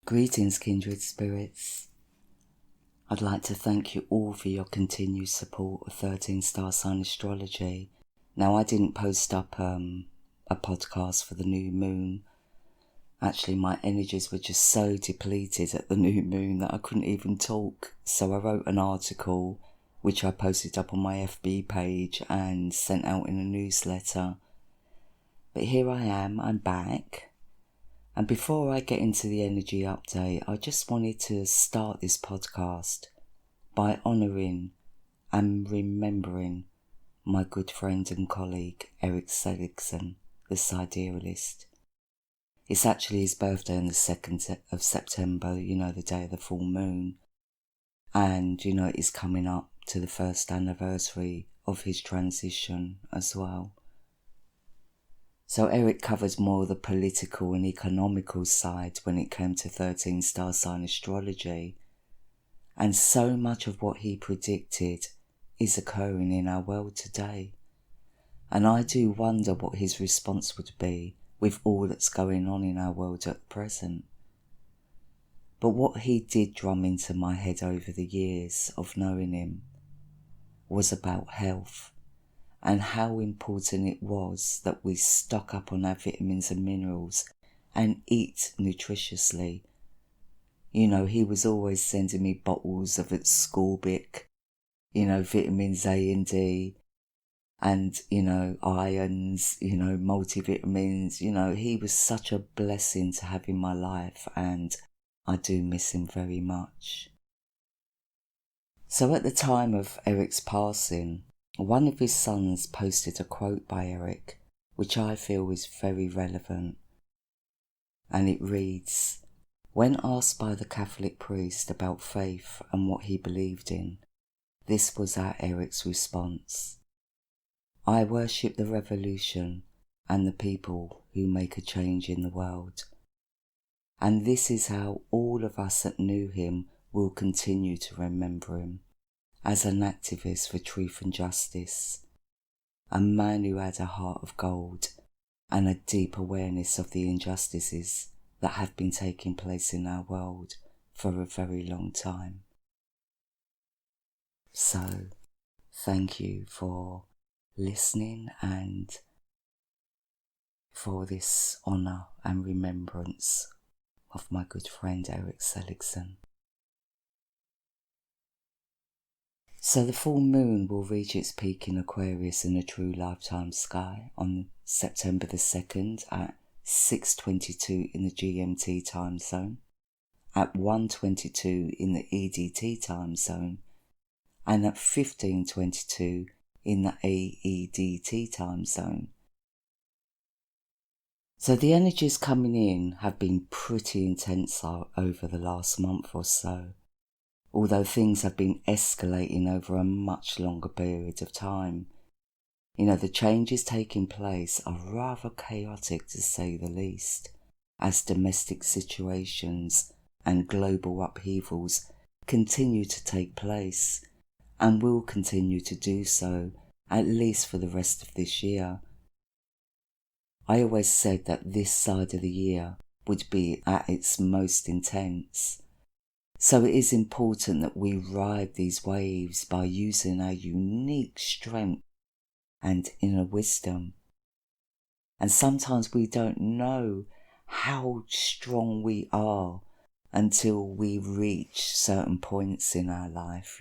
Greetings, kindred spirits. I'd like to thank you all for your continued support of 13 Star Sign Astrology. Now, I didn't post up a podcast for the new moon. Actually, my energies were just so depleted at the new moon that I couldn't even talk. So I wrote an article, which I posted up on my FB page and sent out in a newsletter. But here I am, I'm back. And before I get into the energy update, I just wanted to start this podcast by honouring and remembering my good friend and colleague, Eric Seligson, the Siderealist. It's actually his birthday on the 2nd of September, the day of the full moon. And, it's coming up to the first anniversary of his transition as well. So Eric covers more of the political and economical side when it came to 13 Star Sign Astrology. And so much of what he predicted is occurring in our world today. And I do wonder what his response would be with all that's going on in our world at present. But what he did drum into my head over the years of knowing him was about health. And how important it was that we stock up on our vitamins and minerals and eat nutritiously. He was always sending me bottles of ascorbic, vitamins A and D, and, irons, multivitamins. He was such a blessing to have in my life, and I do miss him very much. So at the time of Eric's passing, one of his sons posted a quote by Eric, which I feel is very relevant. And it reads, "When asked by the Catholic priest about faith and what he believed in, this was our Eric's response. I worship the revolution and the people who make a change in the world. And this is how all of us that knew him will continue to remember him. As an activist for truth and justice, a man who had a heart of gold and a deep awareness of the injustices that have been taking place in our world for a very long time." So, thank you for listening and for this honour and remembrance of my good friend Eric Seligson. So the full moon will reach its peak in Aquarius in a true lifetime sky on September the 2nd at 6:22 in the GMT time zone, at 1:22 in the EDT time zone, and at 15:22 in the AEDT time zone. So the energies coming in have been pretty intense over the last month or so, although things have been escalating over a much longer period of time. The changes taking place are rather chaotic to say the least, as domestic situations and global upheavals continue to take place and will continue to do so at least for the rest of this year. I always said that this side of the year would be at its most intense. So it is important that we ride these waves by using our unique strength and inner wisdom. And sometimes we don't know how strong we are until we reach certain points in our life,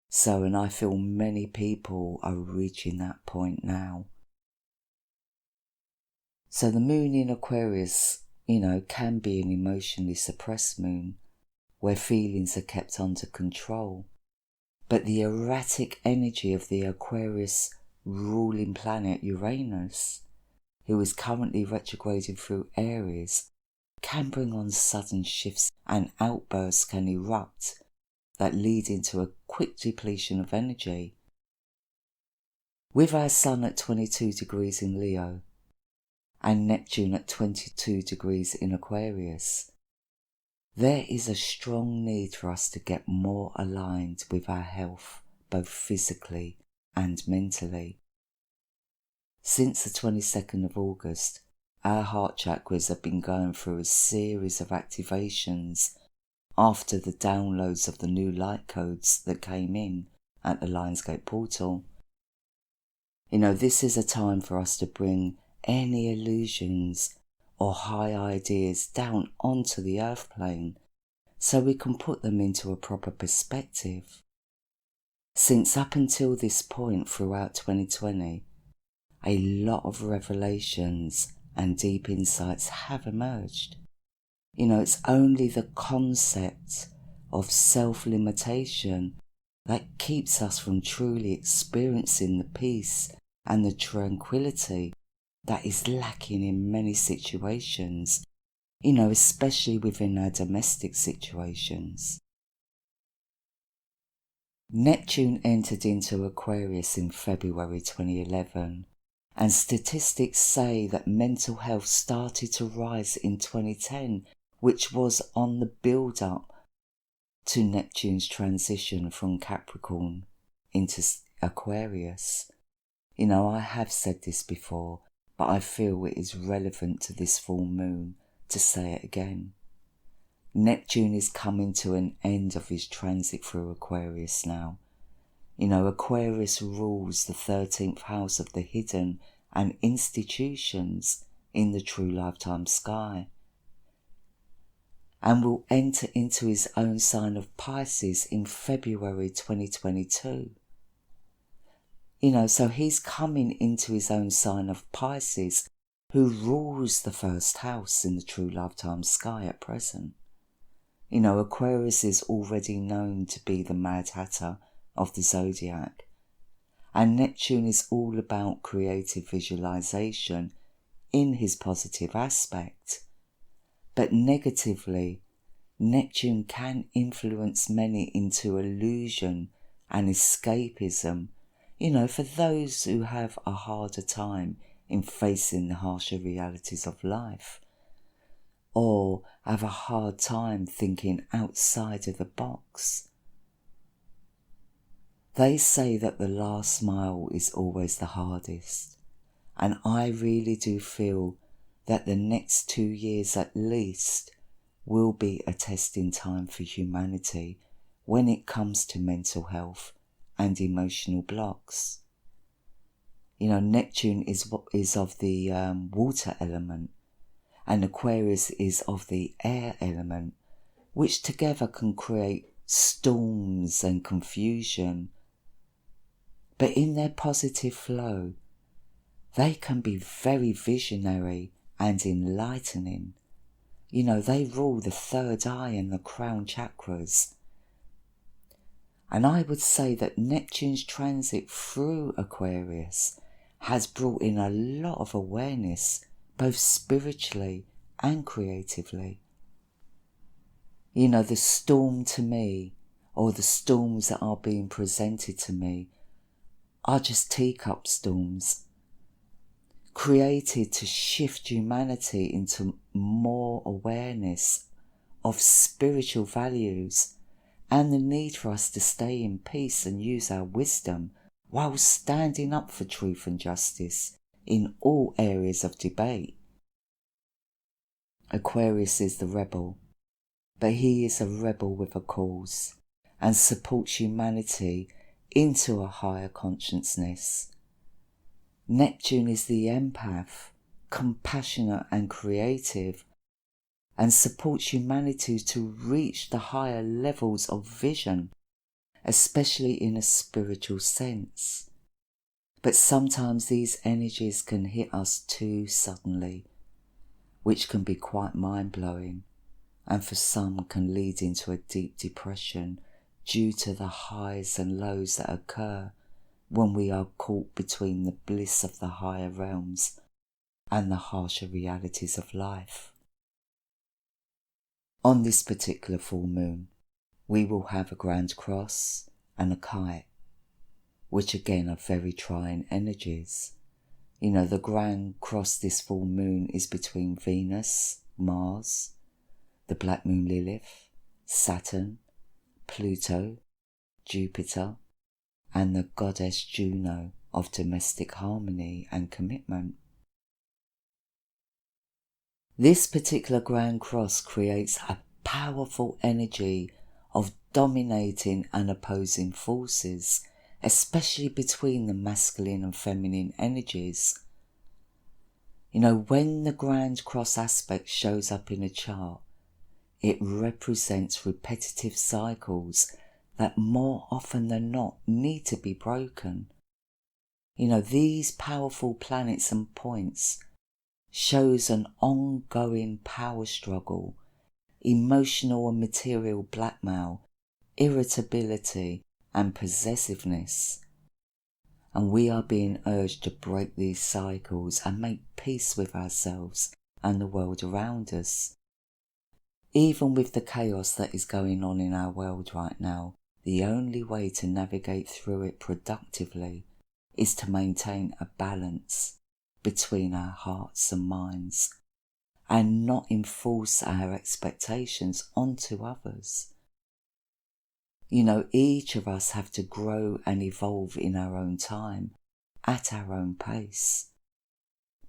So, and I feel many people are reaching that point now. So the moon in Aquarius, can be an emotionally suppressed moon, where feelings are kept under control. But the erratic energy of the Aquarius ruling planet Uranus, who is currently retrograding through Aries, can bring on sudden shifts and outbursts can erupt that lead into a quick depletion of energy. With our Sun at 22 degrees in Leo and Neptune at 22 degrees in Aquarius, there is a strong need for us to get more aligned with our health, both physically and mentally. Since the 22nd of August, our heart chakras have been going through a series of activations after the downloads of the new light codes that came in at the Lionsgate portal. This is a time for us to bring any illusions or high ideas down onto the earth plane so we can put them into a proper perspective. Since up until this point throughout 2020, a lot of revelations and deep insights have emerged. It's only the concept of self-limitation that keeps us from truly experiencing the peace and the tranquility that is lacking in many situations, especially within our domestic situations. Neptune entered into Aquarius in February 2011, and statistics say that mental health started to rise in 2010, which was on the build-up to Neptune's transition from Capricorn into Aquarius. I have said this before, but I feel it is relevant to this full moon to say it again. Neptune is coming to an end of his transit through Aquarius now. Aquarius rules the 13th house of the hidden and institutions in the true lifetime sky, and will enter into his own sign of Pisces in February 2022. So he's coming into his own sign of Pisces, who rules the first house in the true lifetime sky at present. Aquarius is already known to be the Mad Hatter of the zodiac, and Neptune is all about creative visualization in his positive aspect. But negatively, Neptune can influence many into illusion and escapism, for those who have a harder time in facing the harsher realities of life, or have a hard time thinking outside of the box. They say that the last mile is always the hardest, and I really do feel that the next 2 years at least will be a testing time for humanity when it comes to mental health and emotional blocks. Neptune is of the water element, and Aquarius is of the air element, which together can create storms and confusion. But in their positive flow, they can be very visionary and enlightening. They rule the third eye and the crown chakras. And I would say that Neptune's transit through Aquarius has brought in a lot of awareness, both spiritually and creatively. The storm to me, or the storms that are being presented to me, are just teacup storms, created to shift humanity into more awareness of spiritual values and the need for us to stay in peace and use our wisdom while standing up for truth and justice in all areas of debate. Aquarius is the rebel, but he is a rebel with a cause and supports humanity into a higher consciousness. Neptune is the empath, compassionate and creative, and supports humanity to reach the higher levels of vision, especially in a spiritual sense. But sometimes these energies can hit us too suddenly, which can be quite mind-blowing, and for some can lead into a deep depression due to the highs and lows that occur when we are caught between the bliss of the higher realms and the harsher realities of life. On this particular full moon, we will have a grand cross and a kite, which again are very trying energies. The grand cross this full moon is between Venus, Mars, the black moon Lilith, Saturn, Pluto, Jupiter, and the goddess Juno of domestic harmony and commitment. This particular Grand Cross creates a powerful energy of dominating and opposing forces, especially between the masculine and feminine energies. When the Grand Cross aspect shows up in a chart, it represents repetitive cycles that more often than not need to be broken. These powerful planets and points shows an ongoing power struggle, emotional and material blackmail, irritability and possessiveness. And we are being urged to break these cycles and make peace with ourselves and the world around us. Even with the chaos that is going on in our world right now, the only way to navigate through it productively is to maintain a balance between our hearts and minds and not enforce our expectations onto others. Each of us have to grow and evolve in our own time, at our own pace.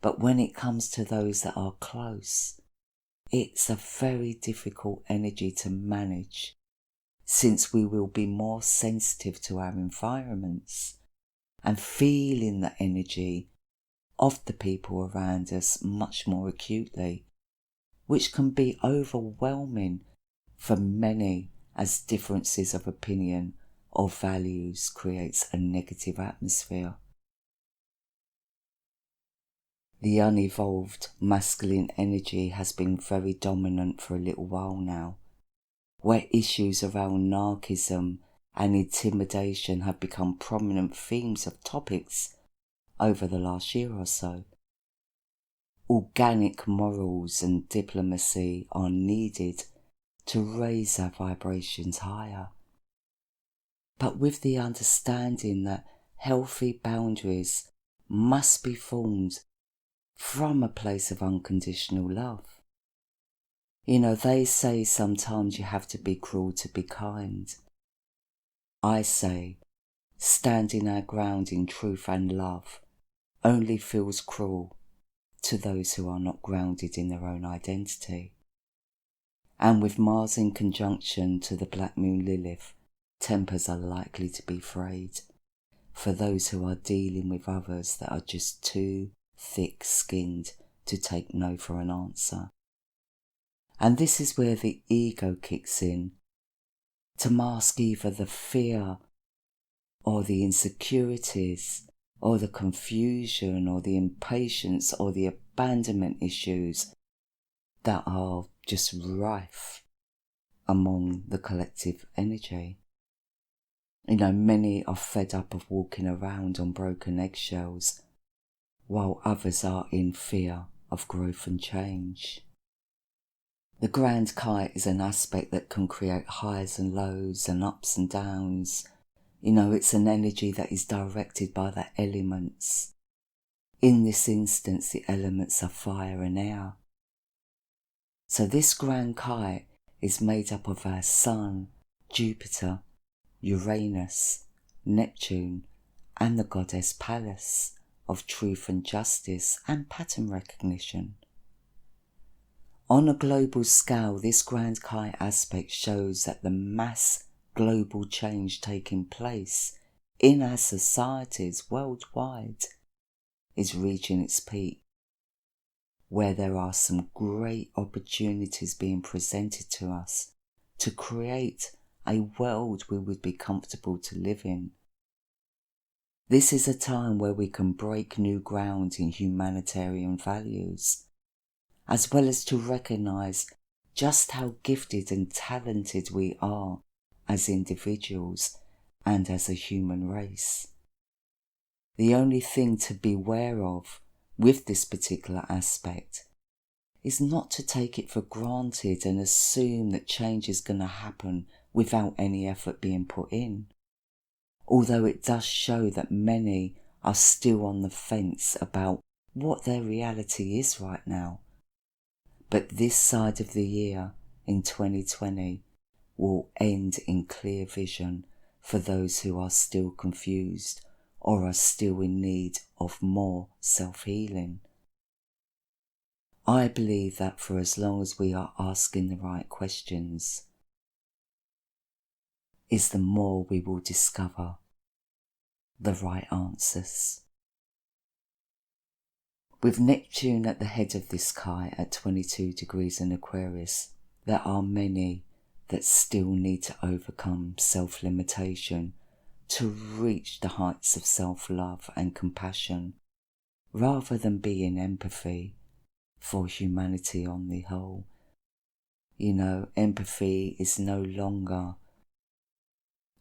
But when it comes to those that are close, it's a very difficult energy to manage, since we will be more sensitive to our environments and feeling the energy of the people around us much more acutely, which can be overwhelming for many, as differences of opinion or values creates a negative atmosphere. The unevolved masculine energy has been very dominant for a little while now, where issues around narcissism and intimidation have become prominent themes of topics over the last year or so. Organic morals and diplomacy are needed to raise our vibrations higher, but with the understanding that healthy boundaries must be formed from a place of unconditional love. They say sometimes you have to be cruel to be kind. I say, standing our ground in truth and love only feels cruel to those who are not grounded in their own identity. And with Mars in conjunction to the Black Moon Lilith, tempers are likely to be frayed for those who are dealing with others that are just too thick-skinned to take no for an answer. And this is where the ego kicks in, to mask either the fear or the insecurities or the confusion or the impatience or the abandonment issues that are just rife among the collective energy. Many are fed up of walking around on broken eggshells, while others are in fear of growth and change. The Grand Kite is an aspect that can create highs and lows and ups and downs. It's an energy that is directed by the elements. In this instance, the elements are fire and air. So this Grand Kite is made up of our Sun, Jupiter, Uranus, Neptune, and the goddess Pallas of truth and justice and pattern recognition. On a global scale, this Grand Kite aspect shows that the mass global change taking place in our societies worldwide is reaching its peak, where there are some great opportunities being presented to us to create a world we would be comfortable to live in. This is a time where we can break new ground in humanitarian values, as well as to recognise just how gifted and talented we are as individuals and as a human race. The only thing to beware of with this particular aspect is not to take it for granted and assume that change is going to happen without any effort being put in, although it does show that many are still on the fence about what their reality is right now. But this side of the year, in 2020, will end in clear vision for those who are still confused or are still in need of more self-healing. I believe that for as long as we are asking the right questions, is the more we will discover the right answers. With Neptune at the head of the sky at 22 degrees in Aquarius, there are many that still need to overcome self-limitation to reach the heights of self-love and compassion, rather than be in empathy for humanity on the whole. Empathy is no longer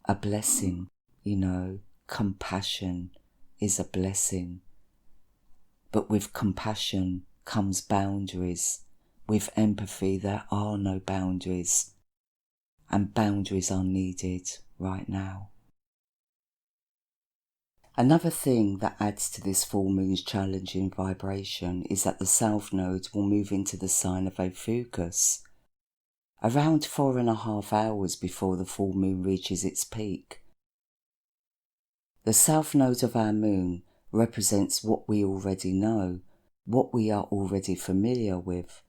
a blessing. Compassion is a blessing. But with compassion comes boundaries. With empathy there are no boundaries. And boundaries are needed right now. Another thing that adds to this full moon's challenging vibration is that the South Node will move into the sign of Ophiuchus around 4.5 hours before the full moon reaches its peak. The South Node of our moon represents what we already know, what we are already familiar with,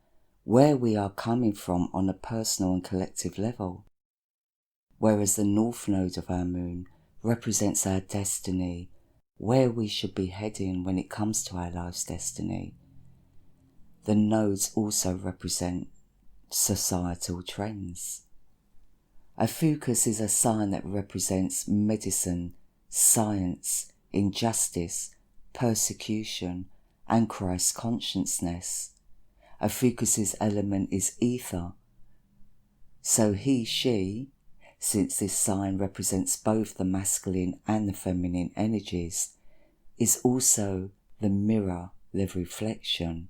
where we are coming from on a personal and collective level. Whereas the North Node of our moon represents our destiny, where we should be heading when it comes to our life's destiny. The nodes also represent societal trends. Ophiuchus is a sign that represents medicine, science, injustice, persecution, and Christ consciousness. Ophiuchus's element is ether. So she, since this sign represents both the masculine and the feminine energies, is also the mirror, the reflection.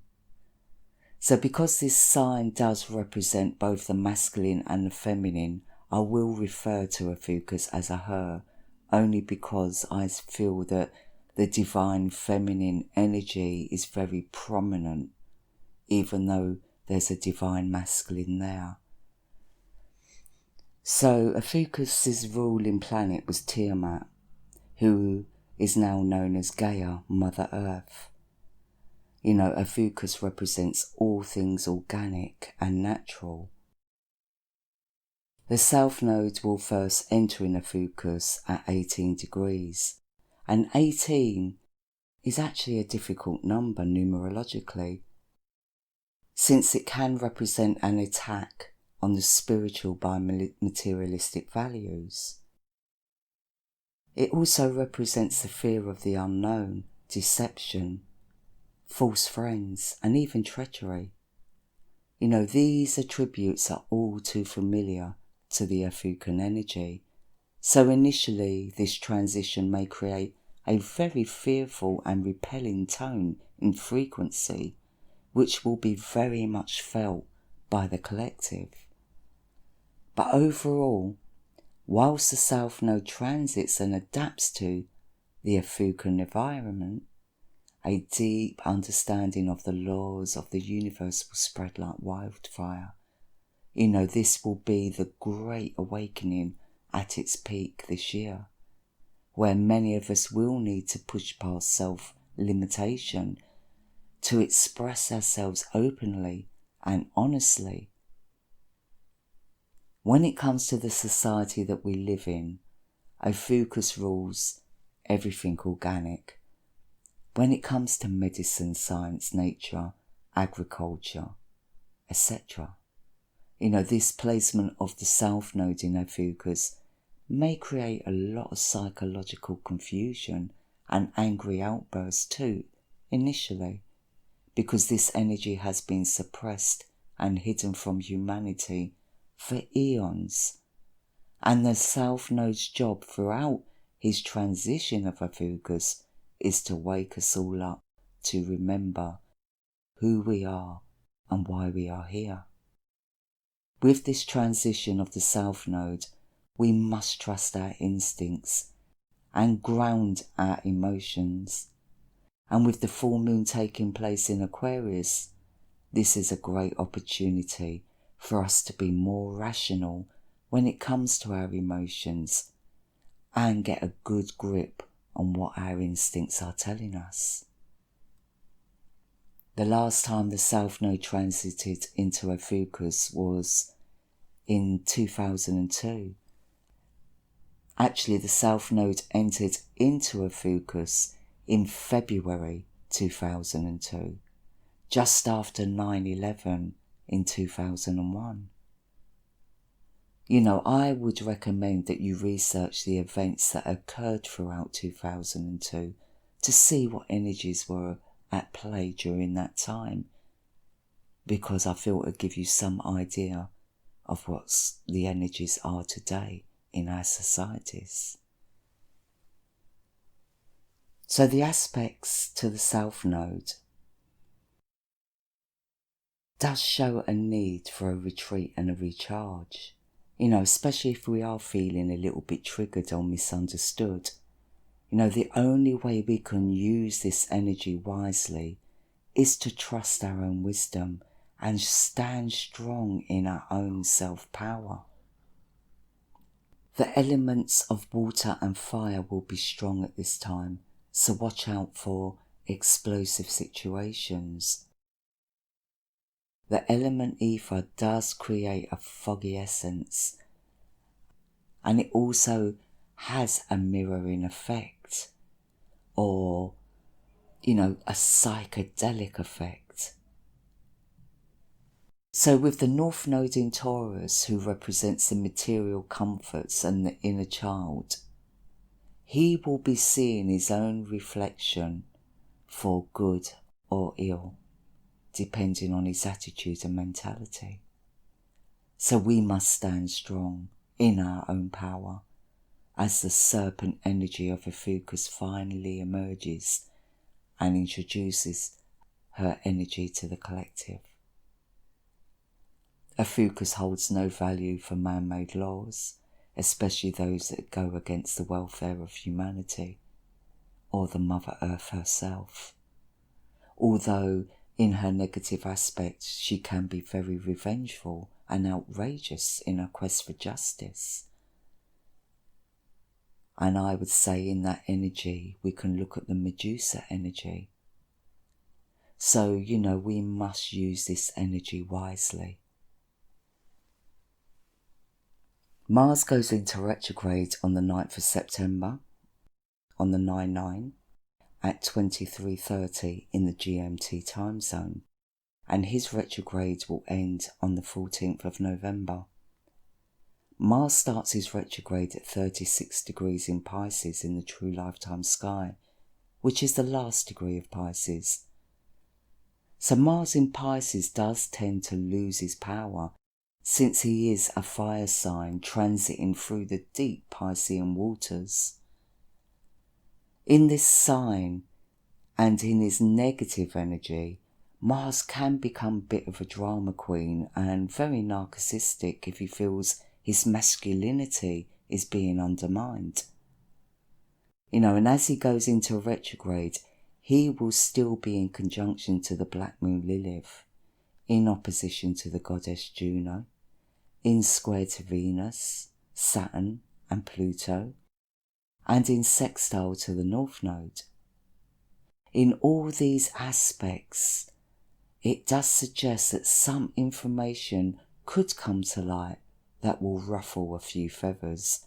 So because this sign does represent both the masculine and the feminine, I will refer to Ophiuchus as a her, only because I feel that the divine feminine energy is very prominent, even though there's a divine masculine there. So Ophiuchus's ruling planet was Tiamat, who is now known as Gaia, Mother Earth. Ophiuchus represents all things organic and natural. The South Node will first enter in Ophiuchus at 18 degrees, and 18 is actually a difficult number numerologically, since it can represent an attack on the spiritual by materialistic values. It also represents the fear of the unknown, deception, false friends, and even treachery. These attributes are all too familiar to the Ophiuchian energy. So initially, this transition may create a very fearful and repelling tone in frequency, which will be very much felt by the collective. But overall, whilst the South Node transits and adapts to the Ophiuchian environment, a deep understanding of the laws of the universe will spread like wildfire. This will be the great awakening at its peak this year, where many of us will need to push past self-limitation to express ourselves openly and honestly. When it comes to the society that we live in, Ophiuchus rules everything organic. When it comes to medicine, science, nature, agriculture, etc. This placement of the South Node in Ophiuchus may create a lot of psychological confusion and angry outbursts too, initially, because this energy has been suppressed and hidden from humanity for eons. And the South Node's job throughout his transition of Ophiuchus is to wake us all up to remember who we are and why we are here. With this transition of the South Node, we must trust our instincts and ground our emotions. And with the full moon taking place in Aquarius, this is a great opportunity for us to be more rational when it comes to our emotions and get a good grip on what our instincts are telling us. The last time the South Node transited into Ophiuchus was in 2002. Actually, the South Node entered into Ophiuchus in February 2002, just after 9/11 in 2001. I would recommend that you research the events that occurred throughout 2002 to see what energies were at play during that time, because I feel it would give you some idea of what the energies are today in our societies. So the aspects to the South Node does show a need for a retreat and a recharge, especially if we are feeling a little bit triggered or misunderstood. The only way we can use this energy wisely is to trust our own wisdom and stand strong in our own self-power. The elements of water and fire will be strong at this time, so watch out for explosive situations. The element ether does create a foggy essence, and it also has a mirroring effect, or, a psychedelic effect. So with the North Node in Taurus, who represents the material comforts and the inner child, he will be seeing his own reflection for good or ill, depending on his attitude and mentality. So we must stand strong in our own power as the serpent energy of Ophiuchus finally emerges and introduces her energy to the collective. Ophiuchus holds no value for man-made laws, especially those that go against the welfare of humanity or the Mother Earth herself. Although in her negative aspects she can be very revengeful and outrageous in her quest for justice. And I would say in that energy we can look at the Medusa energy. So, we must use this energy wisely. Mars goes into retrograde on the 9th of September, on the 9/9, at 23:30 in the GMT time zone, and his retrograde will end on the 14th of November. Mars starts his retrograde at 36 degrees in Pisces in the true lifetime sky, which is the last degree of Pisces. So Mars in Pisces does tend to lose his power, since he is a fire sign transiting through the deep Piscean waters. In this sign, and in his negative energy, Mars can become a bit of a drama queen and very narcissistic if he feels his masculinity is being undermined. And as he goes into retrograde, he will still be in conjunction to the Black Moon Lilith, in opposition to the goddess Juno, in square to Venus, Saturn and Pluto, and in sextile to the North Node. In all these aspects, it does suggest that some information could come to light that will ruffle a few feathers,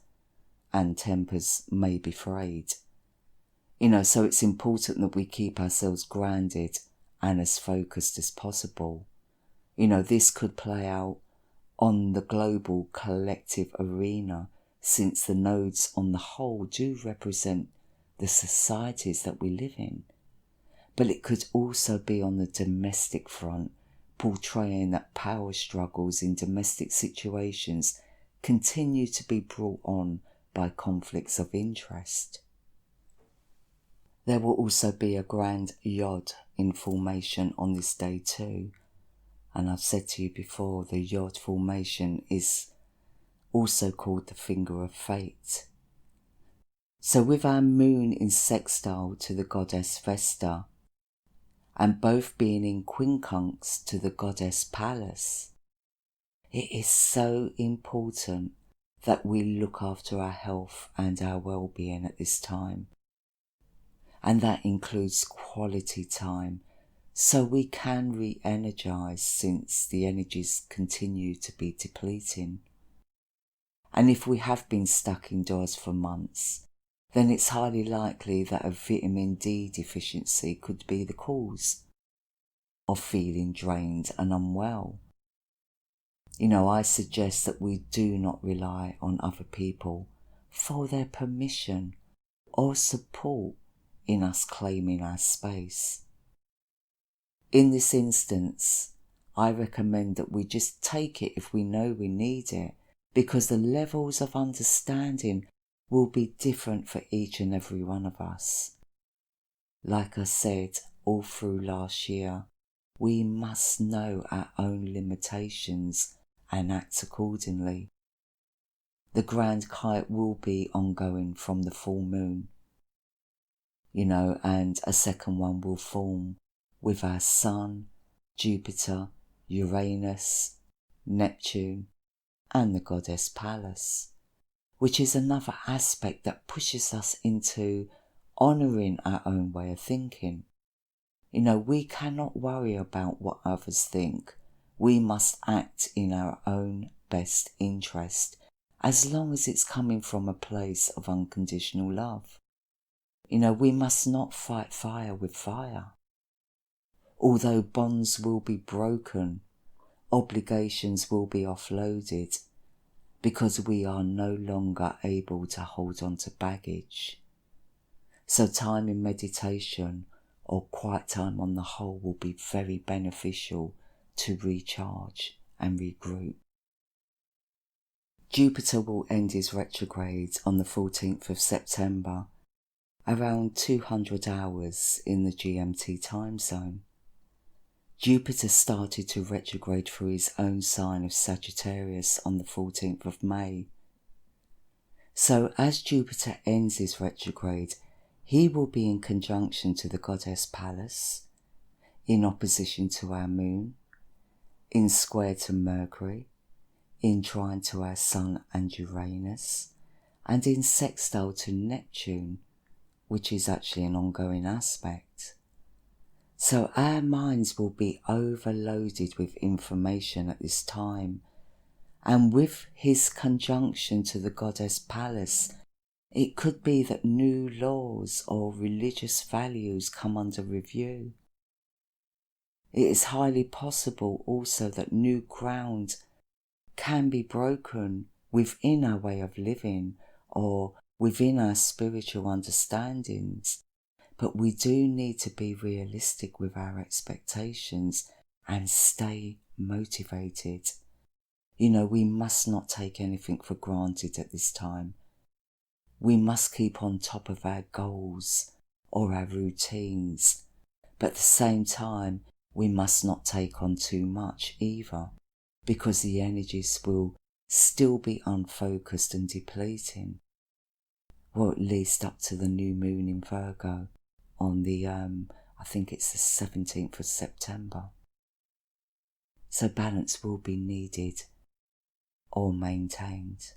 and tempers may be frayed. So it's important that we keep ourselves grounded and as focused as possible. This could play out on the global collective arena, since the nodes on the whole do represent the societies that we live in. But it could also be on the domestic front, portraying that power struggles in domestic situations continue to be brought on by conflicts of interest. There will also be a grand Yod in formation on this day too. And I've said to you before, the Yod formation is also called the finger of fate. So with our moon in sextile to the goddess Vesta, and both being in quincunx to the goddess Pallas, it is so important that we look after our health and our well-being at this time. And that includes quality time, so we can re-energize since the energies continue to be depleting. And if we have been stuck indoors for months, then it's highly likely that a vitamin D deficiency could be the cause of feeling drained and unwell. I suggest that we do not rely on other people for their permission or support in us claiming our space. In this instance, I recommend that we just take it if we know we need it, because the levels of understanding will be different for each and every one of us. Like I said all through last year, we must know our own limitations and act accordingly. The grand kite will be ongoing from the full moon, and a second one will form with our Sun, Jupiter, Uranus, Neptune, and the goddess Pallas, which is another aspect that pushes us into honouring our own way of thinking. We cannot worry about what others think. We must act in our own best interest, as long as it's coming from a place of unconditional love. We must not fight fire with fire. Although bonds will be broken, obligations will be offloaded, because we are no longer able to hold on to baggage. So time in meditation or quiet time on the whole will be very beneficial to recharge and regroup. Jupiter will end his retrograde on the 14th of September, around 200 hours in the GMT time zone. Jupiter started to retrograde through his own sign of Sagittarius on the 14th of May. So as Jupiter ends his retrograde, he will be in conjunction to the goddess Pallas, in opposition to our moon, in square to Mercury, in trine to our Sun and Uranus, and in sextile to Neptune, which is actually an ongoing aspect. So our minds will be overloaded with information at this time, and with his conjunction to the goddess Pallas, it could be that new laws or religious values come under review. It is highly possible also that new ground can be broken within our way of living or within our spiritual understandings, but we do need to be realistic with our expectations and stay motivated. We must not take anything for granted at this time. We must keep on top of our goals or our routines, but at the same time, we must not take on too much either, because the energies will still be unfocused and depleting. Well, at least up to the new moon in Virgo on the, I think it's the 17th of September. So balance will be needed or maintained.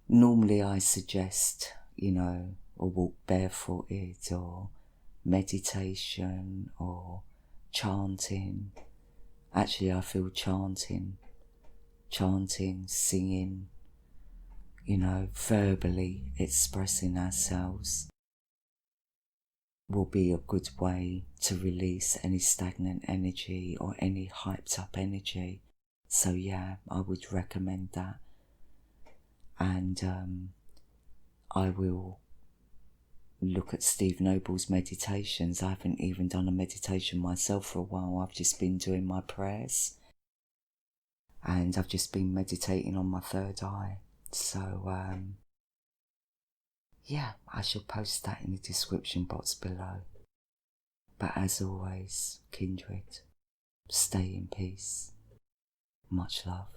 Normally I suggest, a walk barefooted or meditation or chanting. Actually, I feel chanting, singing, verbally expressing ourselves will be a good way to release any stagnant energy or any hyped up energy. So yeah, I would recommend that. And I will look at Steve Nobel's meditations. I haven't even done a meditation myself for a while. I've just been doing my prayers and I've just been meditating on my third eye. So yeah, I shall post that in the description box below. But as always, kindred, stay in peace. Much love.